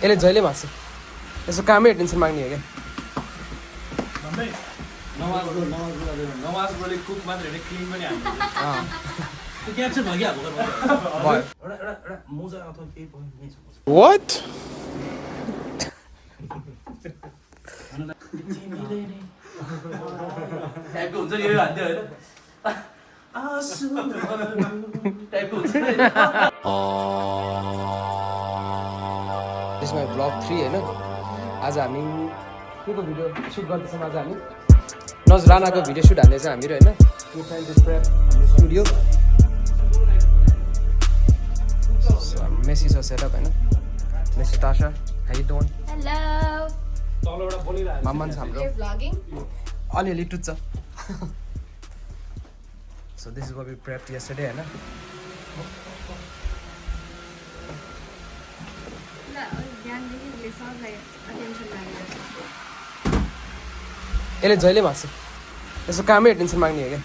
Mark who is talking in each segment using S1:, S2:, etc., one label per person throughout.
S1: यसले जहिले माग्छ यसो कामै एटेन्सन माग्ने हो क्या
S2: नमाजले कुक मात्र होइन क्लिन पनि हाल्छ
S3: क्याप्चर भयो क्या
S1: भयो
S3: एउटा मोजा अथवा केही पनि
S1: वाट
S3: टाइपको हुन्छ नि यो हान्थ्यो होइन टाइपको हुन्छ
S1: त्यसमा ब्लग 3 होइन आज हामी के को भिडियो सुट गर्दैछौँ आज हामी नज रानाको भिडियो सुट हाल्दैछ हामीहरू होइन स्टुडियो मेसी छ सेटअप होइन messy Tasha how you doing
S4: Hello.
S2: तलबाट बोलिरहेको
S1: मामान छ हाम्रो
S4: You're vlogging?
S1: अलिअलि टुच्छ so this is what we prepped yesterday होइन यसले जहिले माग्छ यसो कामै एटेन्सन माग्ने हो क्या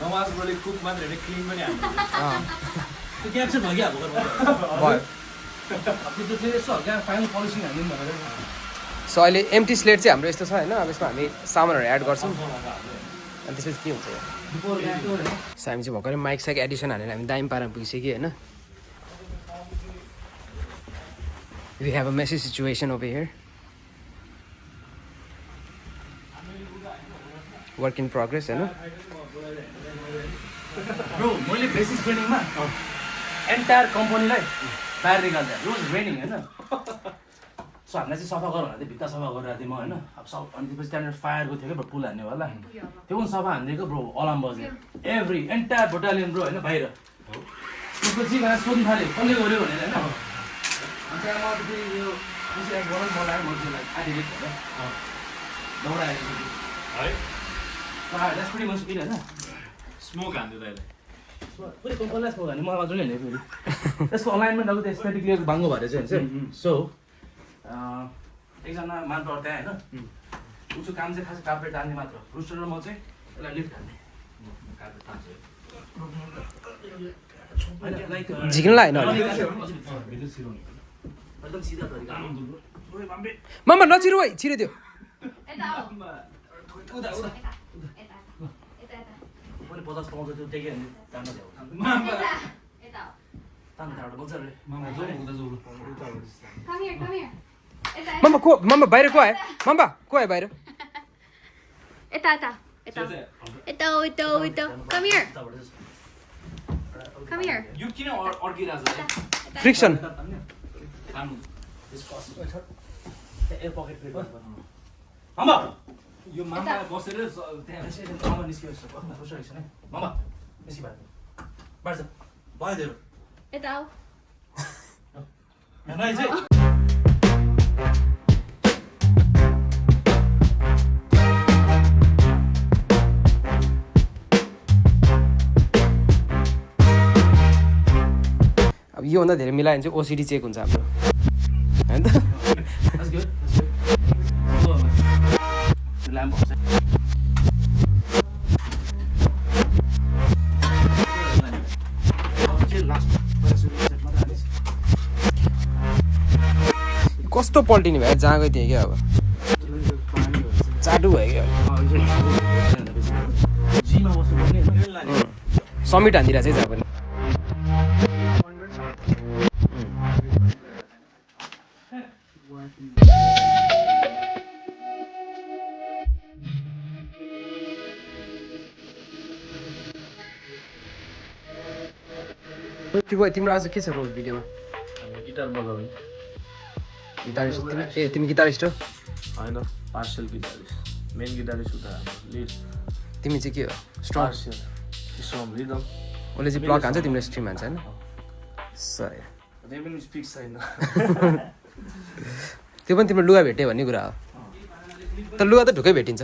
S2: नमाजले कुक मात्र होइन क्लिन पनि हाल्छ
S3: क्याप्चर भयो क्या
S1: भयो
S3: फाइनल पोलिसिङ हाल्नु भनेर
S1: सो अहिले एम्टी स्लेट चाहिँ हाम्रो यस्तो छ होइन अब यसमा हामी सामानहरू एड गर्छौँ अनि त्यसपछि के हुन्छ सो हामी चाहिँ भर्खरै माइक साइक एडिसन हालेर हामी दामी पारामा पुगिसक्यो होइन we have a messy situation over here work in progress होइन
S3: ब्रो मैले बेसिक ट्रेनिङमा एन्टायर कम्पनीलाई बाहिर निकाल्दा रोज रेनिङ होइन सो हामीलाई चाहिँ सफा गर भनेको थियो भित्ता सफा गरिरहेको थिएँ म होइन अब सब अनि त्यसपछि त्यहाँनिर फायरको थियो क्या पुल हान्ने होला त्यो पनि सफा हानिदिएको ब्रो अलार्म बज्यो एभ्री एन्टायर बटालियन ब्रो होइन बाहिर त्यसपछि मलाई सोध्नु थाल्यो कसले गर्यो भनेर होइन अनि त्यहाँ म फेरि यो गरम बनाएँ मान्छेलाई आधी दौडाएको
S2: है
S3: that's pretty much it, होइन
S2: स्मोक हान्थ्यो त
S3: पुरै कम्पनीलाई स्मोक हान्ने मलाई मात्र हेर्ने फेरि त्यसको अलाइनमेन्ट अब त्यो एस्थेटिकली बाङ्गो भएर चाहिँ हुन्छ सो एकजना मान्छे त्यहाँ होइन उसको काम चाहिँ खास कार्पेट तान्ने मात्र रुस्टर र म चाहिँ यसलाई लिफ्ट हान्ने कार्पेट तान्छ
S1: झिक्न लाग्यो
S3: एकदम सिधा तरिका
S1: मामा नचिरो है छिरो त्यो
S3: पनि 50 पाउँछ त्यो टेक्यो भने तान्न ल्याऊ तान्न त्यहाँबाट मजाले
S4: Come here, come here.
S1: मामा बाहिर को आयो मामा को आयो बाहिर
S4: Eta. Come here. Come here.
S2: यो किन अड्किरहेको छ
S1: फ्रिक्सन
S3: एयर पकेट प्रिन्ट मामा
S2: यो मामा बसेर
S3: त्यहाँ मामा निस्क्यो रुस्टर एकछिन है मामा निस्कि बाहिर जा भयो त्यो
S4: Eta.
S3: हेर्न चाहिँ
S1: अब योभन्दा धेरै मिलायो भने चाहिँ ओसिडी चेक हुन्छ हाम्रो होइन त
S3: ल्याम्प हुन्छ
S1: कस्तो पल्टिने भयो जहाँ गयो त्यही क्या अब चाटु भयो क्या
S3: जीमा बस्नु पर्ने
S1: समिट हानिदिरहेको चाहिँ जहाँ पनि तिम्रो आज के छ रोल भिडियोमा
S2: गिटार बजाउने
S1: गिटारिस्ट तिमी गिटारिस्ट हो
S2: होइन पार्सल गिटारिस्ट मेन गिटारिस्ट हो त लिड
S1: तिमी चाहिँ के हो स्ट्रङ
S2: पार्सल स्ट्रङ रिदम
S1: उसले चाहिँ प्लग हान्छ तिमीले स्ट्रिम हान्छ होइन सही
S2: त्यही पनि स्पिक छैन
S1: त्यो पनि तिम्रो लुगा भेट्यो भन्ने कुरा हो तर लुगा त ढुक्कै भेटिन्छ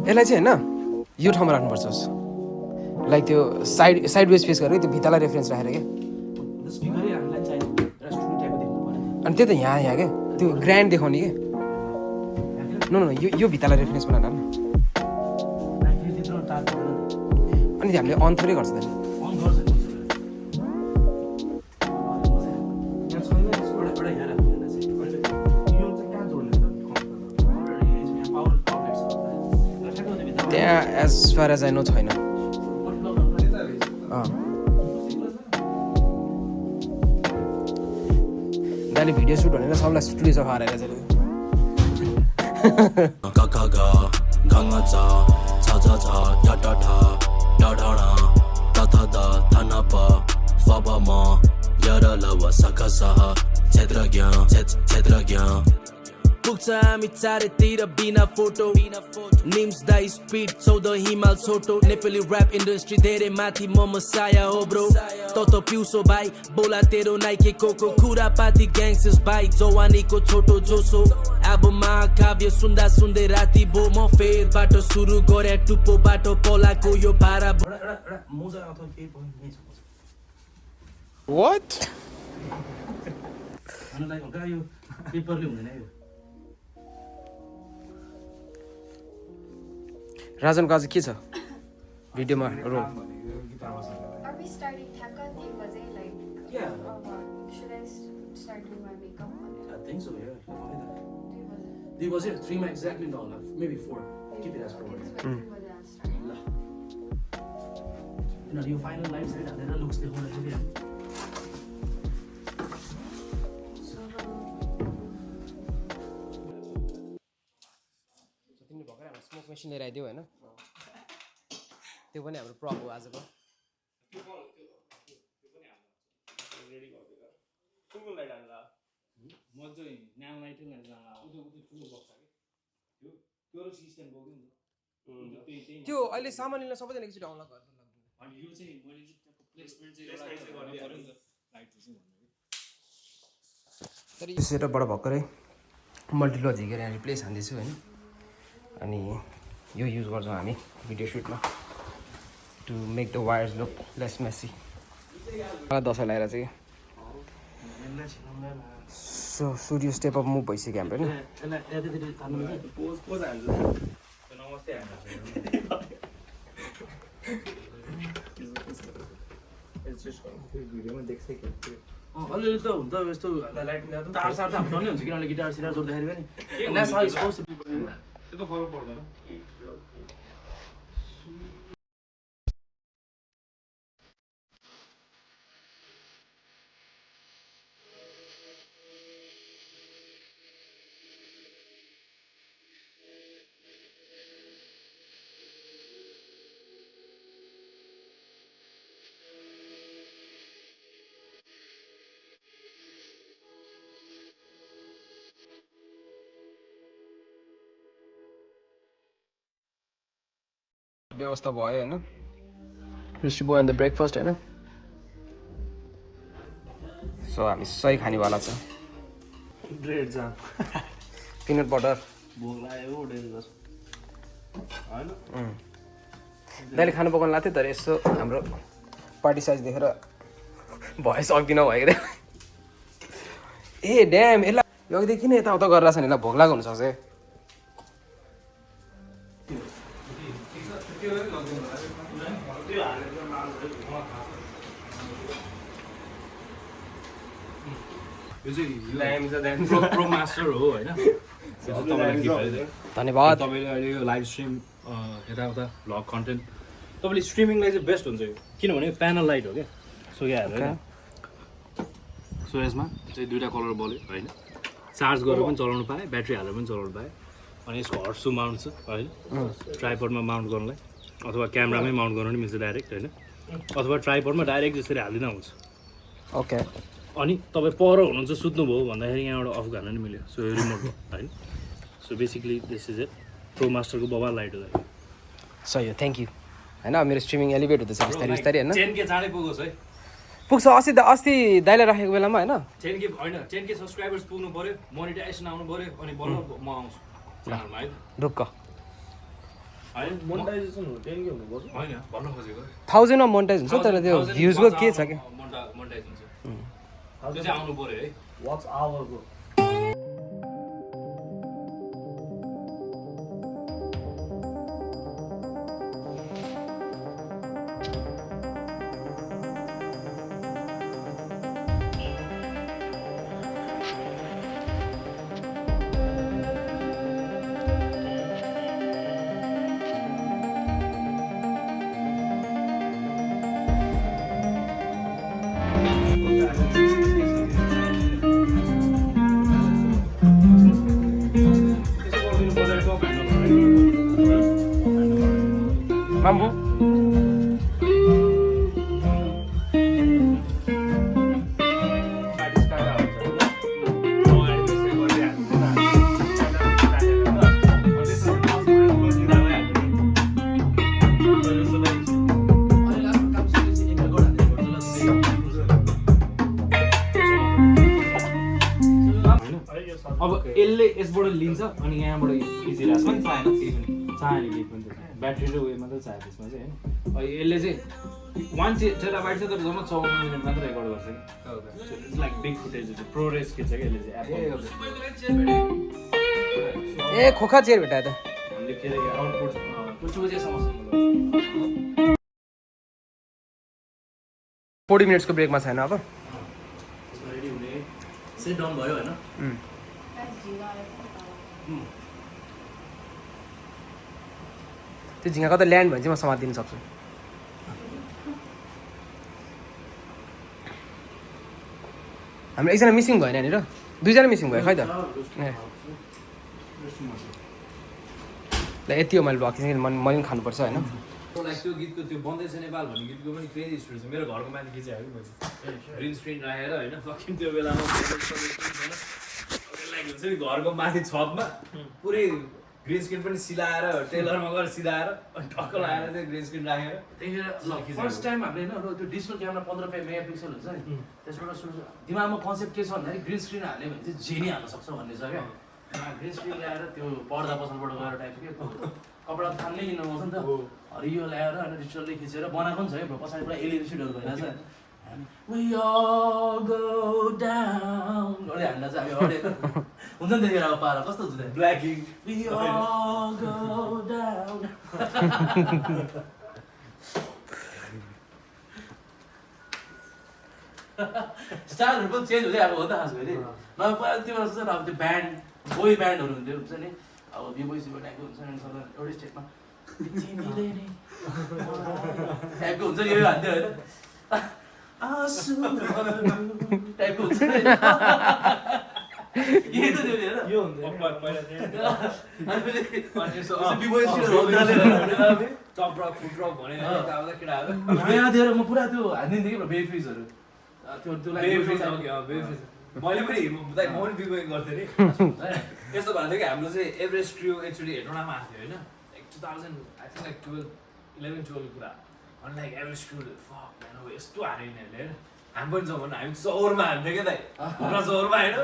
S1: यसलाई चाहिँ होइन यो ठाउँमा राख्नुपर्छ लाइक त्यो साइड वेज फेस गरेर त्यो भित्तालाई रेफरेन्स राखेर क्या
S3: स्पिकरै हामीलाई चाहिन्छ रेस्टुरेन्ट टाइपको देख्नु पर्यो
S1: अनि त्यो त यहाँ क्या त्यो ग्रान्ड देखाउने कि नो नो यो भित्तालाई रेफरेन्स बनाएर न अनि हामीले अन थोरै गर्छ त त्यहाँ as far as I know छैन दाइले भिडियो सुट भनेर सबलाई स्टुडियो सफा हारेर चाहिँ
S5: 가가가 강아자 찾아자 야다다 야다라 따다다 타나바 파바마 야라라와 사카사 제드라기야 पुग्छ चारैतिर बिना फोटो निम्स द स्पिड 14 हिमाल छोटो नेपाली ऱ्याप इन्डस्ट्री धेरै माथि म साया हो ब्रो त पिउसो भाइ बोला तेरो नाइके कोको खुरापाती ग्याङ्सेस भाइ जवानीको छोटो जोसो अब महाकाव्य सुन्दा सुन्दै राति बो म फेर बाटो सुरु गरे टुप्पो बाटो पलाको यो भाडा
S1: वाट
S3: यो पेपरले हुँदैन यो
S1: राजनको आज के छ भिडियोमा role
S4: Are we starting Thaka? Like,
S3: Yeah.
S4: or what? Should I start doing my makeup on it?
S3: I think so, yeah.
S4: Three was it?
S3: 3 exactly no, maybe 4. Keep it as 4.
S4: Okay, this way, 3 was it? I'll start.
S3: You know, your final lines right and then looks the whole area.
S1: तिमीले भर्खर हाम्रो smoke machine लिएर आइदियो होइन त्यो पनि हाम्रो प्रप हो आजको त्यो अहिले सामान लिन सबैजना एकचोटि आउला तर यो सेटअपबाट भर्खरै मल्टिलो झिकेर यहाँ रिप्लेस हान्दैछु होइन अनि यो युज गर्छौँ हामी भिडियो सुटमा to make the wires look less messy Dashain लगाएर चाहिँ so studio step up move भइसक्यो हाम्रो
S3: अलिअलि त हुन्छ यस्तो तार सार त हाम्रो हुन्छ किनभने गिटार सिटार जोड्दाखेरि पनि त्यस्तो फरक पर्दैन
S1: व्यवस्था भयो होइन wristy boy and the breakfast होइन सो हामी सही खानेवाला छ
S2: ब्रेड जाम
S1: पिनट बटर
S2: भोक लाग्यो डेन्जर हैन
S1: दाइले खानु पकाउनु लाग्थ्यो तर यसो हाम्रो पार्टी साइज देखेर भए सक्दिनँ भयो क्या ए ड्याम यसलाई यहाँदेखि किन यताउता गरेर छ नि यसलाई भोक लागेको हुनसक्छ
S3: यो चाहिँ प्रो मास्टर हो होइन
S1: धन्यवाद
S3: तपाईँले अहिले यो लाइभ स्ट्रिम यताउता भ्लग कन्टेन्ट तपाईँले स्ट्रिमिङलाई चाहिँ बेस्ट हुन्छ यो किनभने प्यानल लाइट हो क्या सो यहाँ हेरेर सो यसमा चाहिँ 2टा कलर बल्यो होइन चार्ज गरेर पनि चलाउनु पाएँ ब्याट्री हालेर पनि चलाउनु पाएँ अनि यसको हर्सु माउन्ट छ होइन ट्राइपडमा माउन्ट गर्नलाई अथवा क्यामेरामै माउन्ट गर्नु पनि मिल्छ डाइरेक्ट होइन अथवा ट्राइपडमा डाइरेक्ट जसरी हालिदिँदा हुन्छ
S1: ओके
S3: अनि तपाईँ पर हुनुहुन्छ सुत्नुभयो भन्दाखेरि यहाँबाट अफ गर्न नि मिल्यो सो यो रिमोट हो होइन so basically this is it pro मास्टरको बबाल लाइट हो
S1: सही हो थ्याङ्क यू होइन मेरो स्ट्रिमिङ एलिभेट हुँदैछ बिस्तारै बिस्तारै होइन
S3: 10K चाँडै पुगोस् है
S1: पुग्छ अस्ति दाइले राखेको बेलामा होइन
S3: 10K होइन 10K सब्सक्राइबर्स पुग्नु पऱ्यो मोनिटाइजेसन आउनु पऱ्यो अनि बल्ल म आउँछु च्यानलमा है
S1: ढुक्क
S3: होइन
S2: मोनेटाइजेसन हो 10K हुनुपर्छ
S3: होइन भन्न खोजेको
S1: 1000मा मोनिटाइज हुन्छ तर त्यो भ्युजको के छ क्या
S3: मोनिटाइज हुन्छ त्यो चाहिँ आउनु पऱ्यो है
S2: वाट्स आवरको
S1: Bamboo.
S2: अब यसले यसबाट लिन्छ अनि यहाँबाट इजी लाग्छ पनि चाहेन केही पनि चाहेन केही पनि ब्याट्री र उयो मात्रै चाहियो त्यसमा चाहिँ होइन यसले चाहिँ 1 टेराबाइट छ तर जम्मा 54 मिनट मात्र रेकर्ड गर्छ कि it's like big footage pro race के छ कि यसले चाहिँ
S1: ए खोखा चेयर भेटायो त
S2: हामीले के अरे आउटपुट
S3: कुचुको चाहिँ समस्या
S1: 40 मिनट्सको ब्रेकमा छैन अब
S3: रेडी हुने सेट डाउन भयो होइन
S1: त्यो झिँगा कता ल्यान्ड भयो चाहिँ म समातिदिन सक्छु हाम्रो एकजना मिसिङ भयो यहाँनिर 2 जना मिसिङ भयो खै त ल यति हो मैले भएको चाहिँ मैले पनि खानुपर्छ होइन
S2: लाइक त्यो गीतको त्यो बन्दैछ नेपाल भन्ने गीतको पनि क्रेजी स्टोरी छ मेरो घरको माथि खिचेको कि मैले ग्रिन स्क्रिन राखेर होइन फकिङ त्यो बेलामा लाइक हुन्छ नि घरको माथि छतमा पुरै ग्रिन स्क्रिन पनि सिलाएर टेलरमा गएर सिलाएर अनि टक्क लगाएर त्यो ग्रिन स्क्रिन राखेर
S3: त्यतिखेर फर्स्ट टाइम हामीले होइन त्यो डिजिटल क्यामेरा 15 मेगापिक्सल हुन्छ नि त्यसबाट सुरु दिमागमा कन्सेप्ट के छ भन्दाखेरि ग्रिन स्क्रिन हाल्यो भने चाहिँ जेनी हाल्न सक्छ भन्ने छ क्या ग्रिन स्क्रिन ल्याएर त्यो पर्दा पसलबाट गएर टाइप के कपडा थाल्नै किन्न पाउँछ नि त हरियो ल्याएर अनि डिजिटलले खिचेर बनाएको पनि छ क्या पछाडि पुरा एलइडी सिटहरू भइरहेछ We all go down गर्दै हान्न चाहिँ हामी अडेर हुन्छ नि त्यतिखेर अब पारा कस्तो हुन्छ
S2: ब्ल्याकिङ
S3: We all go down स्टाइलहरू पनि चेन्ज हुँदै आएको हो त खास गरी नभए पहिला त्यो बेला सोच्छ अब त्यो ब्यान्ड बोय ब्यान्डहरू हुन्थ्यो हुन्छ नि अब बिबोइसीको टाइपको हुन्छ नि सबै एउटै स्टेटमा तिमीले नै टाइपको हुन्छ नि यो हान्थ्यो होइन टाइपको हुन्छ नि यही त त्यो हेर
S2: यो हुन्छ पहिला
S3: बिबोइसी
S2: टप रक फुट रक भनेर यताउता केटाहरू
S3: नयाँ दिएर म पुरा त्यो हानिदिन्थेँ कि बेबी फ्रिजहरू त्यो
S2: मैले पनि म पनि बिबोइङ गर्थेँ नि यस्तो भएको थियो कि हाम्रो चाहिँ एभरेस्ट क्रू एकचोटि हेटौँडामा आएको थियो होइन लाइक 2000 आई थिङ्क लाइक 11-12 कुरा अनि like Everest crew fuck man अब यस्तो हार्यो यिनीहरूले होइन हामी पनि छ भने हामी चौरमा हान्थ्यो क्या दाइ हाम्रो चौरमा होइन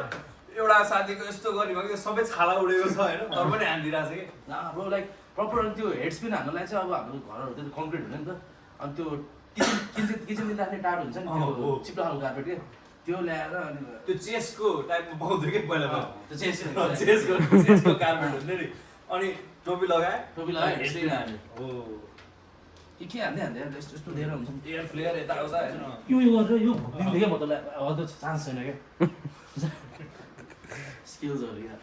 S2: एउटा साथीको यस्तो गर्ने भएको सबै छाला उडेको छ होइन तर पनि हानिदिइरहेको छ कि
S3: हाम्रो लाइक प्रपर त्यो हेड स्पिन हान्नुलाई चाहिँ अब हाम्रो घरहरू त्यो कङ्क्रिट हुने नि त अनि त्यो किचनदेखि राख्ने टाढो हुन्छ नि त्यो चिप्लो खालको कार्पेट के त्यो ल्याएर अनि
S2: त्यो चेस्टको टाइपमा पाउँथ्यो कि पहिला
S3: त्यो चेस्टको
S2: कार्पेट हुन्थ्यो नि अनि टोपी लगाए
S3: हेड स्पिन हान्यो
S2: हो
S3: के हान्दै हान्दै यस्तो यस्तो लिएर हुन्छ नि
S2: एयर फ्लेयर यताउता होइन
S3: यो गरेर यो दिन्थ्यो क्या म त अझ चान्स छैन क्या स्किल्सहरू क्या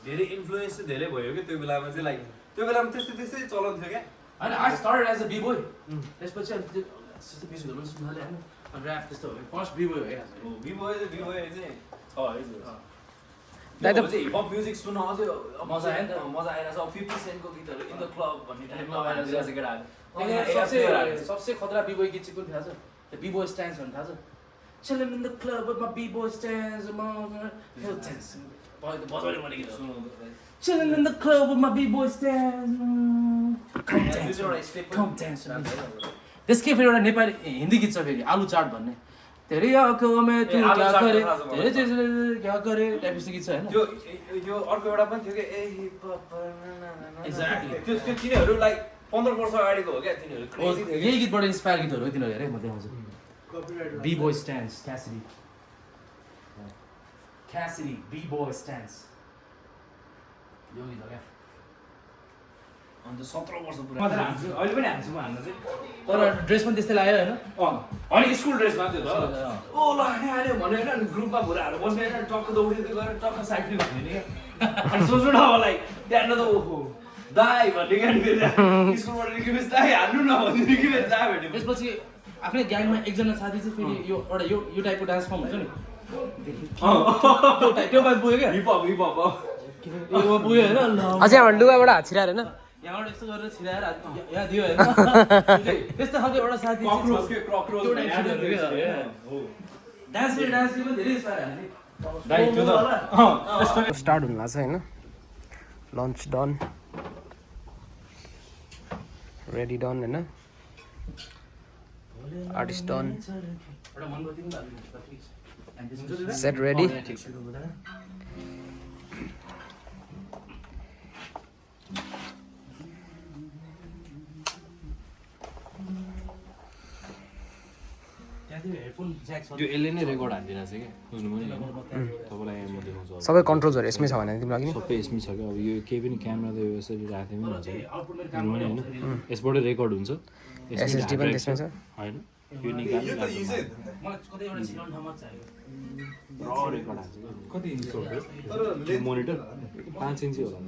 S2: धेरै इन्फ्लुएन्स चाहिँ धेरै भयो कि त्यो बेलामा चाहिँ लाइक त्यो बेलामा त्यस्तै चलन थियो क्या
S3: होइन आई स्टार्टेड एज अ बिबोय त्यसपछि अनि त्यो त्यस्तो म्युजिकहरू पनि सुन्नु थालेँ होइन अनि ऱ्याप त्यस्तो भयो फर्स्ट बिबोय हो क्या
S2: बिबोय चाहिँ छ
S1: दाइ त
S2: हिपहप म्युजिक सुन्न अझै
S3: मजा आयो नि त
S2: मजा आइरहेछ अब 50 सेन्टको गीतहरू इन द क्लब भन्ने टाइपमा आइरहेछ केटाहरू
S3: सबसे खतरा बिबोय गीत चाहिँ कुन थाहा छ त्यो बिबोय स्ट्यान्स भन्ने थाहा छ Chilling in the club with my b-boy stands among hill tents. बजाउने भने गीत सुन्नु Chilling in the club with my b-boy stands. Come dance. त्यसकै फेरि एउटा नेपाली हिन्दी गीत छ फेरि आलु चाट भन्ने धेरै आँखों में तू क्या करे धेरै क्या करे टाइप जस्तो गीत छ हैन
S2: यो अर्को एउटा पनि थियो के ए हिप हप एक्ज्याक्टली त्यो तिनीहरू लाइक 15 वर्ष अगाडिको हो क्या तिनीहरू क्रेजी थियो
S3: यही गीतबाट इन्स्पायर गीतहरू हो तिनीहरू हेरे म देखाउँछु B-boy stance Cassidy B-boy stance यो गीत हो क्या
S2: अन्त 17 वर्ष पुरा मात्र हान्छु अहिले पनि हान्छु म हान्न चाहिँ
S3: तर ड्रेस पनि त्यस्तै लाग्यो हैन
S2: अनि स्कुल ड्रेसमा थियो त ओ ल आयो भनेर अनि ग्रुपमा भुराहरू बस्ने हैन टक्क दौडिँदै गएर टक्क साइक्लिङ भन्ने नि अनि सोच्नु न अब लाइक त्यहाँ त ओहो दाइ भन्ने क्या फेरि स्कुलबाट रिक्वेस्ट दाइ हान्नु न भन्ने रिक्वेस्ट जा भेट्यो
S3: त्यसपछि आफ्नै ग्याङमा एकजना साथी चाहिँ फेरि यो एउटा यो टाइपको डान्स फर्म हुन्छ नि त्यो बाइक पुग्यो क्या
S2: हिप हप
S3: यो पुग्यो हैन
S1: अझै हाम्रो लुगाबाट हात छिराएर हैन
S3: यहाँबाट यस्तो गरेर छिराएर यहाँ दियो होइन त्यस्तो खालको एउटा साथी डान्स पनि धेरै
S1: स्टार्ट हुनु लाग्छ होइन लन्च डन रेडी डन होइन artist done set ready
S3: headphone jack छ
S2: यो यसले नै रेकर्ड हालिदिरहेको छ क्या बुझ्नु पनि तपाईँलाई म देखाउँछु
S1: सबै कन्ट्रोल्सहरू यसमै छ भने तिम्रो लागि नि
S2: सबै यसमै छ क्या अब यो केही पनि क्यामेरा त यो यसरी राख्दै पनि हुन्छ कि बुझ्नु पनि होइन यसबाटै रेकर्ड हुन्छ
S1: एसएसडी पनि त्यसमै छ
S2: होइन यो निकाल्नु
S3: मलाई कतै एउटा छिराउनु ठाउँमा चाहियो
S2: रेकर्ड हाल्छ कति इन्चको मोनिटर 5 इन्ची होला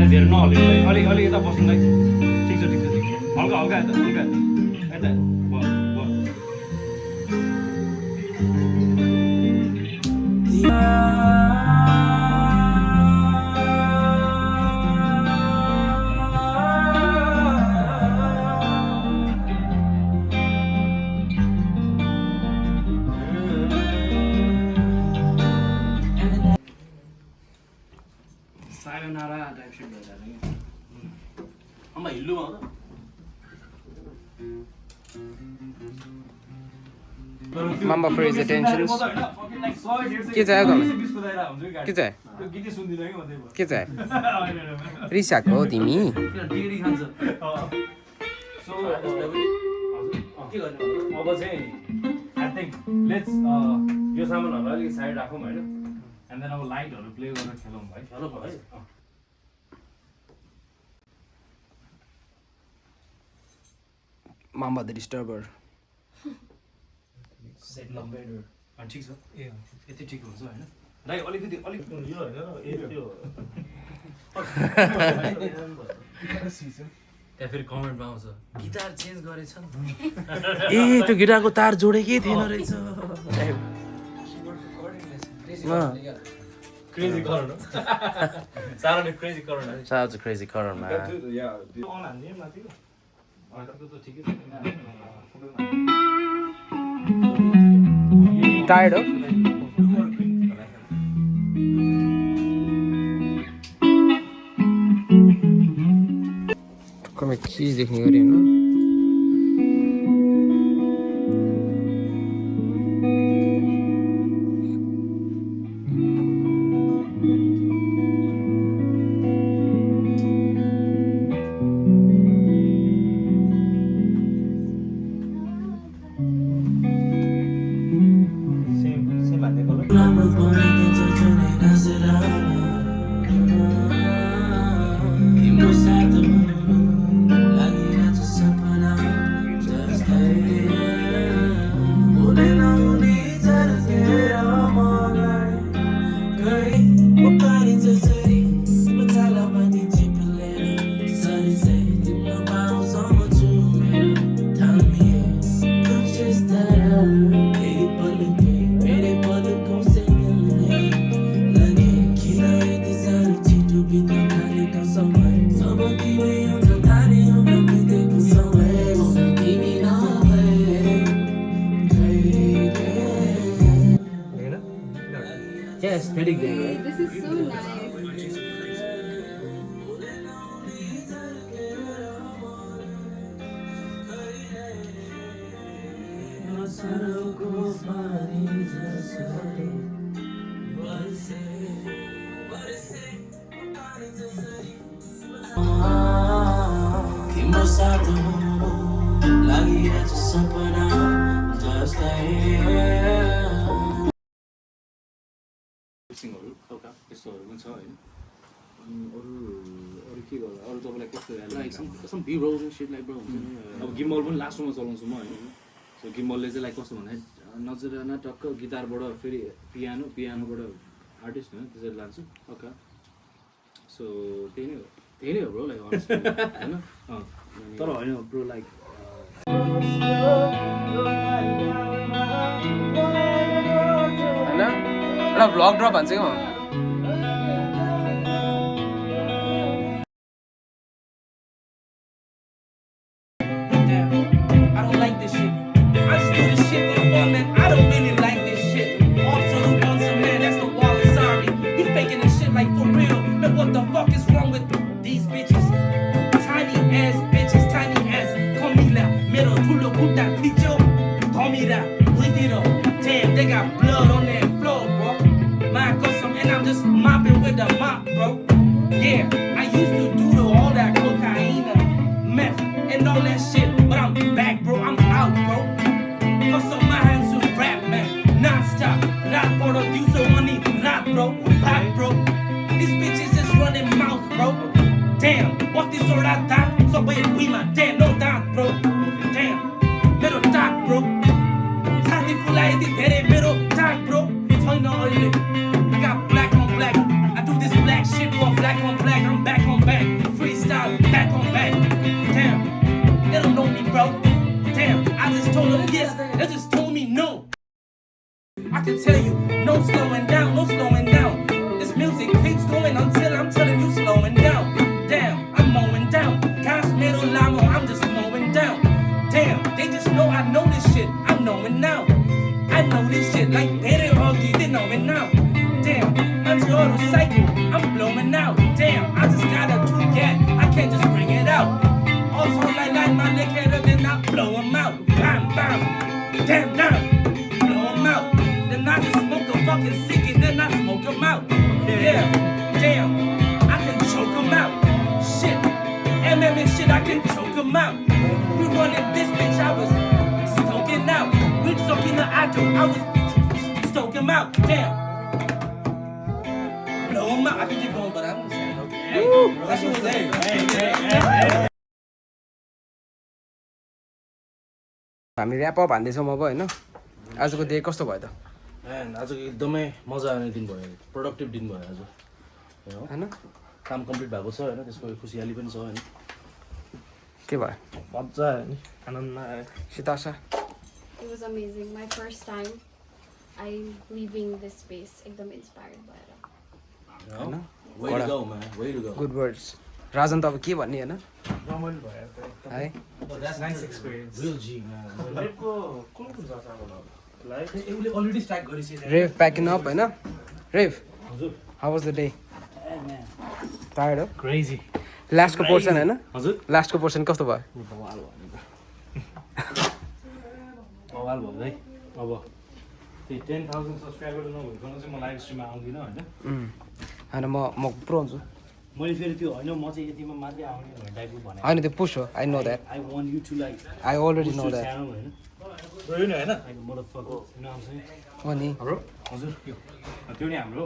S3: धेरै नहल्यो अलिक अलिक यता बस्नुलाई ठिक छ हल्का हल्का यता यता सायोनारा टाइप सुट भइरहेको नि अम्मा हिल्लुमा हो
S1: Mamba for his attentions. के चाहियो त के चाहियो के चाहियो रिसाको हो तिमी
S3: डिग्री खान्छ के गर्ने
S2: अब चाहिँ आई थिङ्क लेट्स यो सामानहरू अलिक साइड राखौँ होइन एन्ड देन अब लाइटहरू प्ले गरेर खेलौँ है
S3: हेलो भाइ
S1: Mamba the Disturber.
S3: ठिक छ ए यति ठिक हुन्छ होइन दाइ अलिकति अलिक यो त्यहाँ फेरि कमेन्टमा आउँछ गिटार चेन्ज गरेछ नि
S1: ए त्यो गिटारको तार जोडेकै थिएन रहेछ
S2: क्रेजी करण साह्रो नै crazy Karan
S1: Shout out to Crazy Current, man. Tired of? Come here, keys देखने को रही है ना?
S5: Impossible, la vida te separa.
S3: aesthetic there, right?
S4: This is so nice.
S5: तिम्रो साथ हुनु लागिरहेछ सपना जस्तै
S2: सिङहरू हल्का त्यस्तोहरू पनि छ होइन अरू के गर्दा अरू तपाईँलाई कस्तो
S3: Like some B-rolls and shit, like bro.
S2: अब गिम्बल पनि लास्टमा चलाउँछु म होइन सो गिम्बलले चाहिँ लाइक कस्तो भन्दा नजराना टक्क गिटारबाट फेरि पियानोबाट आर्टिस्ट होइन त्यसरी लान्छु हल्का सो त्यही नै हो
S3: bro, like honestly.
S2: होइन तर होइन ब्रो लाइक
S1: होइन एउटा भ्लग ड्रप हान्छ क्या म
S5: Damn, I don't like this shit. I just do this shit for fun, man. I don't really like this shit. Also, who wants a man? That's the wall of sorry. He faking this shit like for real. Man, what the fuck is wrong with these bitches? Tiny ass bitches, tiny ass. Comila, mero, tulo, puta, picho. Comida, litiro. Damn, they got blood on their floor, bro. My custom, and I'm just mopping with the mop, bro. Yeah, I used to do all that cocaine, meth, and all that shit. But I'm back, bro. I'm out, bro. Cause on my hands to rap, man. Non-stop. Rap producer, money, rap, bro. Rap, bro. These bitches just running mouth, bro. Damn, what is all that? So wait, we my damn, no doubt, bro. Damn, middle talk, bro. Tati fulai di tere middle talk, bro. Turn on it. I got black on black. I do this black shit for black on black. I'm back on back. Freestyle, back on back. Damn, they don't know me, bro. Damn, I just told them yes. They just told me no. I can tell you, no slowing down, no slowing down. This music keeps going until I'm telling you slowing down. Damn, I'm mowing down. Gas metal lamo, I'm just mowing down. Damn, they just know I know this shit. I'm knowing now. I know this shit like they didn't argue, they know it now. Damn, I'm your cycle, I'm blowing out. Damn, I just got a 2-gat, I can't just bring it out. Also like my neck header, then I blow 'em out. Bam, bam, damn, damn, blow 'em out. Then I just smoke a fucking ciggy, then I smoke 'em out. Yeah, damn, I can choke 'em out. Shit, MMA shit, I can choke 'em out. We running this bitch, I was stoking out. We soaking the idol, I was stoking 'em out. Damn, blow 'em out. I can keep going, but I'm just saying, okay. That shit was hey.
S1: हामी wrap up हान्दैछौँ अब होइन आजको day कस्तो भयो त
S3: And आजको एकदमै मजा आउने दिन भयो प्रोडक्टिभ दिन भयो आज
S1: होइन
S3: काम कम्प्लिट भएको छ होइन त्यसको खुसियाली पनि छ होइन
S1: के भयो
S2: मजा आयो नि आनन्द आयो
S1: सितासा
S4: It was amazing. My first time I'm leaving this space. एकदम inspired भएर.
S1: होइन
S3: way to go man way to go
S1: good words Rajan त अब के भन्ने होइन
S2: रमाइलो भयो त एकदम
S1: है
S2: that's nice experience
S3: real G man
S2: Repco कुन छ सामान लाइक
S3: उसले अलरेडी स्ट्राइक गरिसक्यो
S1: रेभ प्याकिङ अप होइन रेभ
S2: हजुर
S1: how was the day tired हो
S2: क्रेजी
S1: लास्टको पोर्सन होइन
S2: हजुर
S1: लास्टको पोर्सन कस्तो भयो
S2: बवाल भयो नि बवाल भयो है अब त्यही 10,000 सब्सक्राइबर नभइकन चाहिँ म लाइभ स्ट्रिममा आउँदिनँ होइन
S1: होइन म पुरो हुन्छु
S2: मैले फेरि त्यो होइन म चाहिँ यतिमा मात्रै आउने भन्ने टाइपको भने
S1: होइन त्यो पुस हो I know that
S2: I want you to like
S1: I already know that
S2: channel होइन रह्यो नि होइन मदरफकर होइन आउँछ
S1: हो नि
S2: हाम्रो हजुर त्यो नि हाम्रो